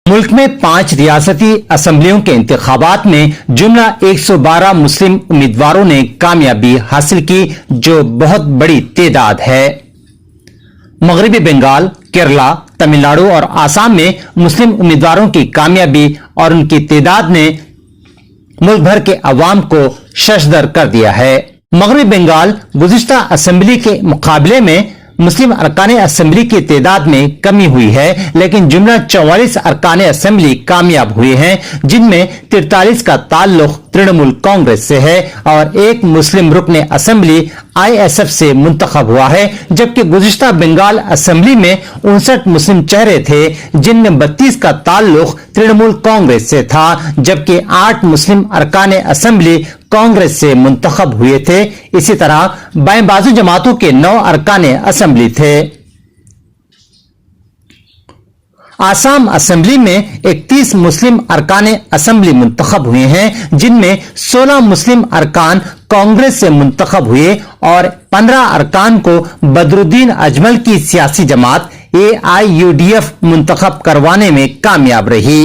मुल्क में 5 रियासती असम्बलियों के इंतखाबात में जुमला 112 मुस्लिम उम्मीदवारों ने कामयाबी हासिल की, जो बहुत बड़ी तादाद है। मगरबी बंगाल, केरला, तमिलनाडु और आसाम में मुस्लिम उम्मीदवारों की कामयाबी और उनकी तादाद ने मुल्क भर के अवाम को शशदर कर दिया है। मगरबी बंगाल गुज़िश्ता असेंबली के मुकाबले में मुस्लिम अरकान असेंबली की तादाद में कमी हुई है, लेकिन जुमला 44 अरकान असेंबली कामयाब हुए हैं, जिनमें 43 का ताल्लुक तृणमूल कांग्रेस से है और एक मुस्लिम रुकन असेंबली ISF से मुंतखब हुआ है, जबकि गुज़िश्ता बंगाल असेंबली में 59 मुस्लिम चेहरे थे, जिनमें 32 का ताल्लुक तृणमूल कांग्रेस से था, जबकि 8 मुस्लिम अरकान असेंबली कांग्रेस से मुंतखब हुए थे। इसी तरह बाएं बाजू जमातों के 9 अरकान असेंबली थे। आसाम असेंबली में 31 मुस्लिम अरकान असेंबली मुंतखब हुए हैं, जिनमें 16 मुस्लिम अरकान कांग्रेस से मुंतखब हुए और 15 अरकान को बदरुद्दीन अजमल की सियासी जमात AIUDF मुंतखब करवाने में कामयाब रही।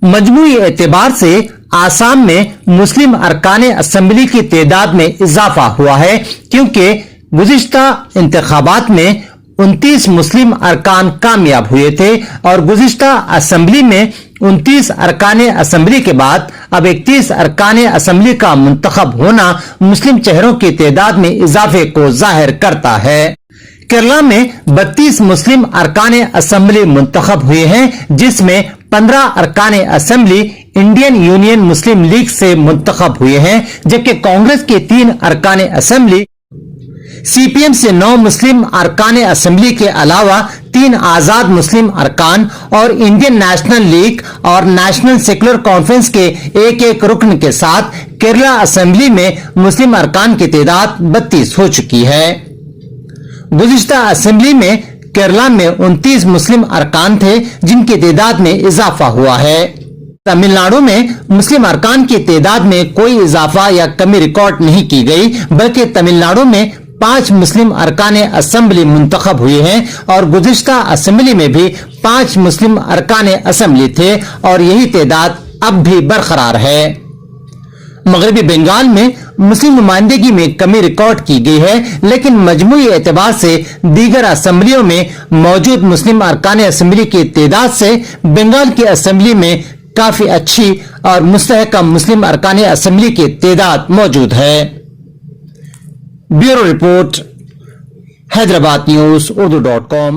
मजमूई एतबार से आसाम में मुस्लिम अरकान असेंबली की तादाद में इजाफा हुआ है, क्योंकि गुज़िश्ता इंतखाबात में 29 मुस्लिम अरकान कामयाब हुए थे और गुज़िश्ता असेंबली में 29 अरकान असेंबली के बाद अब 31 अरकान असेंबली का मुंतखब होना मुस्लिम चेहरों की तादाद में इजाफे को जाहिर करता है। केरला में 32 मुस्लिम अरकान असेंबली मुंतखब हुए हैं, जिसमें 15 अरकान असेंबली इंडियन यूनियन मुस्लिम लीग से मुंतखब हुए हैं, जबकि कांग्रेस के 3 अरकान असेंबली, CPM से 9 मुस्लिम अरकान असेंबली के अलावा 3 आजाद मुस्लिम अरकान और इंडियन नेशनल लीग और नेशनल सेकुलर कॉन्फ्रेंस के एक रुकन के साथ केरला असेंबली में मुस्लिम अरकान की तादाद 32 हो चुकी है। गुज़िश्ता असेंबली में केरला में 29 मुस्लिम अरकान थे, जिनकी तादाद में इजाफा हुआ है। तमिलनाडु में मुस्लिम अरकान की तादाद में कोई इजाफा या कमी रिकॉर्ड नहीं की गई, बल्कि तमिलनाडु में 5 मुस्लिम अरकान असेंबली मुंतखब हुए हैं और गुज़िश्ता असेंबली में भी 5 मुस्लिम अरकान असेंबली थे और यही तादाद अब भी बरकरार है। मगरबी बंगाल में मुस्लिम नुमाइंदगी में कमी रिकॉर्ड की गई है, लेकिन मजमूई एतबार से दीगर असेंबलियों में मौजूद मुस्लिम अरकान असेंबली की तादाद से बंगाल की असेंबली में काफी अच्छी और मुस्तहकम मुस्लिम अरकान असेंबली की तादाद मौजूद है। Bureau report, Hyderabad news, urdu.com।